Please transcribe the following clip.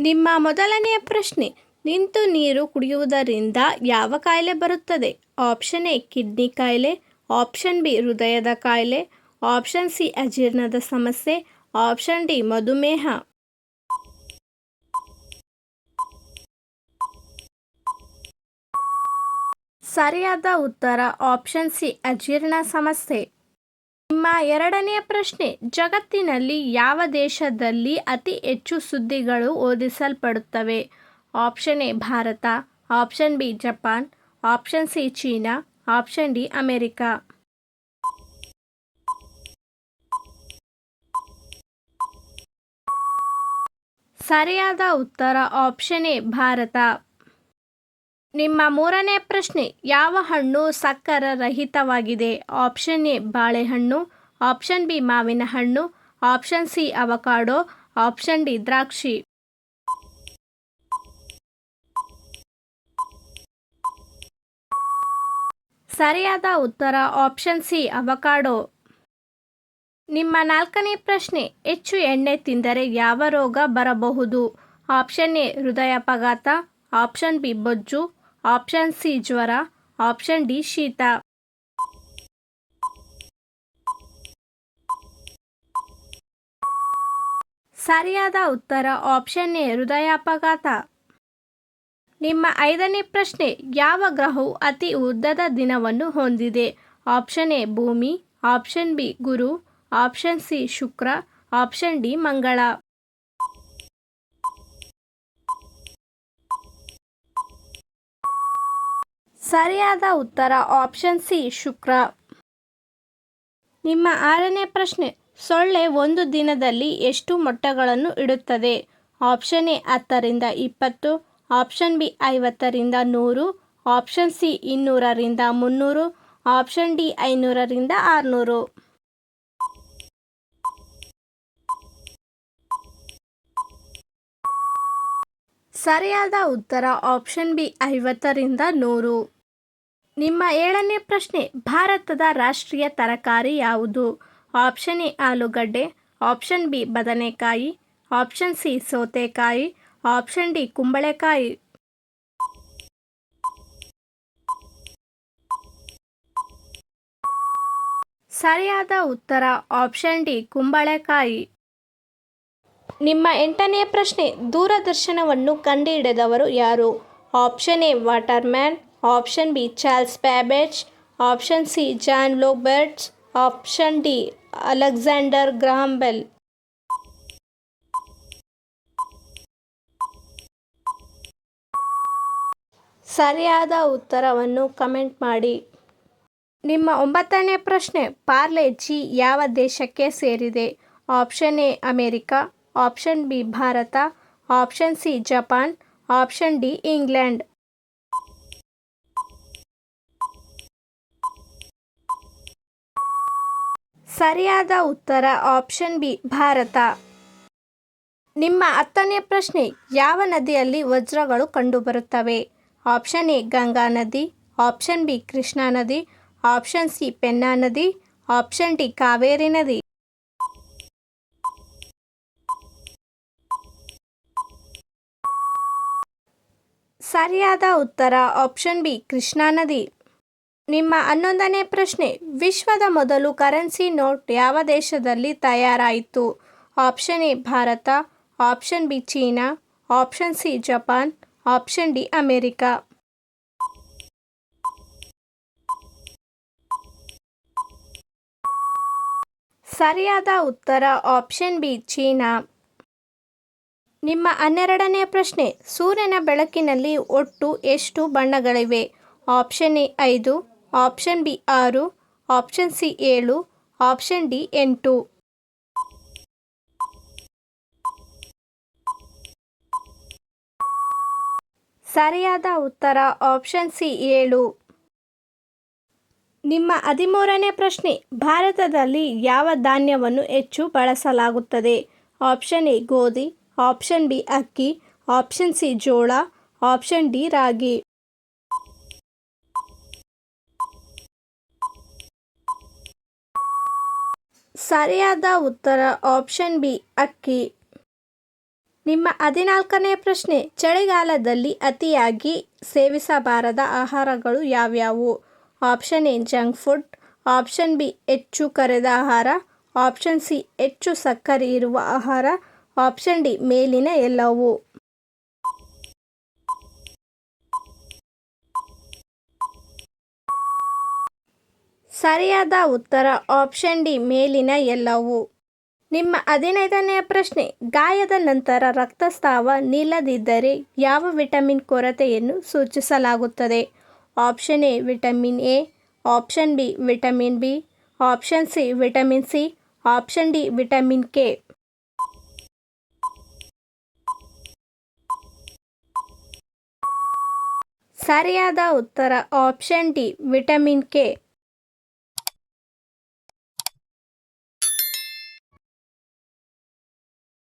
ನಿಮ್ಮ ಮೊದಲನೆಯ ಪ್ರಶ್ನೆ, ನಿಂತು ನೀರು ಕುಡಿಯುವುದರಿಂದ ಯಾವ ಕಾಯಿಲೆ ಬರುತ್ತದೆ? ಆಪ್ಷನ್ ಎ ಕಿಡ್ನಿ ಕಾಯಿಲೆ, ಆಪ್ಷನ್ ಬಿ ಹೃದಯದ ಕಾಯಿಲೆ, ಆಪ್ಷನ್ ಸಿ ಅಜೀರ್ಣದ ಸಮಸ್ಯೆ, ಆಪ್ಷನ್ ಡಿ ಮಧುಮೇಹ. ಸರಿಯಾದ ಉತ್ತರ ಆಪ್ಷನ್ ಸಿ ಅಜೀರ್ಣ ಸಮಸ್ಯೆ. ನಿಮ್ಮ ಎರಡನೆಯ ಪ್ರಶ್ನೆ, ಜಗತ್ತಿನಲ್ಲಿ ಯಾವ ದೇಶದಲ್ಲಿ ಅತಿ ಹೆಚ್ಚು ಸುದ್ದಿಗಳು ಓದಿಸಲ್ಪಡುತ್ತವೆ? Option A Bharat, option B Japan, option C China, option D America. ಸರಿಯಾದ ಉತ್ತರ ಆಪ್ಷನ್ ಎ ಭಾರತ. ನಿಮ್ಮ ಮೂರನೇ ಪ್ರಶ್ನೆ, ಯಾವ ಹಣ್ಣು ಸಕ್ಕರೆ ರಹಿತವಾಗಿದೆ? ಆಪ್ಷನ್ ಎ ಬಾಳೆಹಣ್ಣು, ಆಪ್ಷನ್ ಬಿ ಮಾವಿನ ಹಣ್ಣು, option C avocado, option D ದ್ರಾಕ್ಷಿ. ಸರಿಯಾದ ಉತ್ತರ ಆಪ್ಷನ್ ಸಿ ಅವಕಾಡೋ. ನಿಮ್ಮ ನಾಲ್ಕನೇ ಪ್ರಶ್ನೆ, ಹೆಚ್ಚು ಎಣ್ಣೆ ತಿಂದರೆ ಯಾವ ರೋಗ ಬರಬಹುದು? ಆಪ್ಷನ್ ಎ ಹೃದಯಾಘಾತ, ಆಪ್ಷನ್ ಬಿ ಬೊಜ್ಜು, ಆಪ್ಷನ್ ಸಿ ಜ್ವರ, ಆಪ್ಷನ್ ಡಿ ಶೀತ. ಸರಿಯಾದ ಉತ್ತರ ಆಪ್ಷನ್ ಎ ಹೃದಯಾಘಾತ. ನಿಮ್ಮ ಐದನೇ ಪ್ರಶ್ನೆ, ಯಾವ ಗ್ರಹವು ಅತಿ ಉದ್ದದ ದಿನವನ್ನು ಹೊಂದಿದೆ? ಆಪ್ಷನ್ ಎ ಭೂಮಿ, ಆಪ್ಷನ್ ಬಿ ಗುರು, ಆಪ್ಷನ್ ಸಿ ಶುಕ್ರ, ಆಪ್ಷನ್ ಡಿ ಮಂಗಳ. ಸರಿಯಾದ ಉತ್ತರ ಆಪ್ಷನ್ ಸಿ ಶುಕ್ರ. ನಿಮ್ಮ ಆರನೇ ಪ್ರಶ್ನೆ, ಸೊಳ್ಳೆ ಒಂದು ದಿನದಲ್ಲಿ ಎಷ್ಟು ಮೊಟ್ಟೆಗಳನ್ನು ಇಡುತ್ತದೆ? ಆಪ್ಷನ್ ಎ 10ರಿಂದ 20, ಆಪ್ಷನ್ ಬಿ 50ರಿಂದ 100, ಆಪ್ಷನ್ ಸಿ 200ರಿಂದ 300, ಆಪ್ಷನ್ ಡಿ 500ರಿಂದ 600. ಸರಿಯಾದ ಉತ್ತರ ಆಪ್ಷನ್ ಬಿ 50ರಿಂದ 100. ನಿಮ್ಮ ಏಳನೇ ಪ್ರಶ್ನೆ, ಭಾರತದ ರಾಷ್ಟ್ರೀಯ ತರಕಾರಿ ಯಾವುದು? ಆಪ್ಷನ್ ಎ ಆಲೂಗಡ್ಡೆ, ಆಪ್ಷನ್ ಬಿ ಬದನೆಕಾಯಿ, ಆಪ್ಷನ್ ಸಿ ಸೌತೆಕಾಯಿ, ಆಪ್ಷನ್ ಡಿ ಕುಂಬಳಕಾಯಿ. ಸರಿಯಾದ ಉತ್ತರ ಆಪ್ಷನ್ ಡಿ ಕುಂಬಳಕಾಯಿ. ನಿಮ್ಮ ಎಂಟನೇ ಪ್ರಶ್ನೆ, ದೂರದರ್ಶನವನ್ನು ಕಂಡುಹಿಡಿದವರು ಯಾರು? Option A Waterman, option B Charles Babbage, option C John Roberts, option D Alexander Graham Bell. ಸರಿಯಾದ ಉತ್ತರವನ್ನು ಕಮೆಂಟ್ ಮಾಡಿ. ನಿಮ್ಮ ಒಂಬತ್ತನೇ ಪ್ರಶ್ನೆ, ಪಾರ್ಲೆ-ಜಿ ಯಾವ ದೇಶಕ್ಕೆ ಸೇರಿದೆ? Option A America, option B Bharat, option C Japan, option D England. ಸರಿಯಾದ ಉತ್ತರ ಆಪ್ಷನ್ ಬಿ ಭಾರತ. ನಿಮ್ಮ ಹತ್ತನೇ ಪ್ರಶ್ನೆ, ಯಾವ ನದಿಯಲ್ಲಿ ವಜ್ರಗಳು ಕಂಡುಬರುತ್ತವೆ? ಆಪ್ಷನ್ ಎ ಗಂಗಾ ನದಿ, ಆಪ್ಷನ್ ಬಿ ಕೃಷ್ಣಾ ನದಿ, ಆಪ್ಷನ್ ಸಿ ಪೆನ್ನಾ ನದಿ, ಆಪ್ಷನ್ ಡಿ ಕಾವೇರಿ ನದಿ. ಸರಿಯಾದ ಉತ್ತರ ಆಪ್ಷನ್ ಬಿ ಕೃಷ್ಣಾ ನದಿ. ನಿಮ್ಮ 11ನೇ ಪ್ರಶ್ನೆ, ವಿಶ್ವದ ಮೊದಲು ಕರೆನ್ಸಿ ನೋಟ್ ಯಾವ ದೇಶದಲ್ಲಿ ತಯಾರಾಯಿತು? Option A Bharat, option B China, option C Japan, option D America. ಸರಿಯಾದ ಉತ್ತರ ಆಪ್ಷನ್ ಬಿ ಚೀನಾ. ನಿಮ್ಮ 12ನೇ ಪ್ರಶ್ನೆ, ಸೂರ್ಯನ ಬೆಳಕಿನಲ್ಲಿ ಒಟ್ಟು ಎಷ್ಟು ಬಣ್ಣಗಳಿವೆ? Option A 5, option B 6, option C 7, option D 8. ಸರಿಯಾದ ಉತ್ತರ ಆಪ್ಷನ್ ಸಿ 7. ನಿಮ್ಮ 13ನೇ ಪ್ರಶ್ನೆ, ಭಾರತದಲ್ಲಿ ಯಾವ ಧಾನ್ಯವನ್ನು ಹೆಚ್ಚು ಬಳಸಲಾಗುತ್ತದೆ? ಆಪ್ಷನ್ ಎ ಗೋಧಿ, ಆಪ್ಷನ್ ಬಿ ಅಕ್ಕಿ, ಆಪ್ಷನ್ ಸಿ ಜೋಳ, ಆಪ್ಷನ್ ಡಿ ರಾಗಿ. ಸರಿಯಾದ ಉತ್ತರ ಆಪ್ಷನ್ ಬಿ ಅಕ್ಕಿ. ನಿಮ್ಮ 14ನೇ ಪ್ರಶ್ನೆ, ಚಳಿಗಾಲದಲ್ಲಿ ಅತಿಯಾಗಿ ಸೇವಿಸಬಾರದ ಆಹಾರಗಳು ಯಾವ್ಯಾವು? Option A junk food, option B ಹೆಚ್ಚು ಕರೆದ ಆಹಾರ, ಆಪ್ಷನ್ ಸಿ ಹೆಚ್ಚು ಸಕ್ಕರೆ ಇರುವ ಆಹಾರ, ಆಪ್ಷನ್ ಡಿ ಮೇಲಿನ ಎಲ್ಲವೂ. ಸರಿಯಾದ ಉತ್ತರ ಆಪ್ಷನ್ ಡಿ ಮೇಲಿನ ಎಲ್ಲವೂ. ನಿಮ್ಮ 15ನೇ ಪ್ರಶ್ನೆ, ಗಾಯದ ನಂತರ ರಕ್ತಸ್ರಾವ ನಿಲ್ಲದಿದ್ದರೆ ಯಾವ ವಿಟಮಿನ್ ಕೊರತೆಯನ್ನು ಸೂಚಿಸಲಾಗುತ್ತದೆ? Option A vitamin A, option B vitamin B, option C vitamin C, option D vitamin K. ಸರಿಯಾದ ಉತ್ತರ ಆಪ್ಷನ್ ಡಿ ವಿಟಮಿನ್ ಕೆ.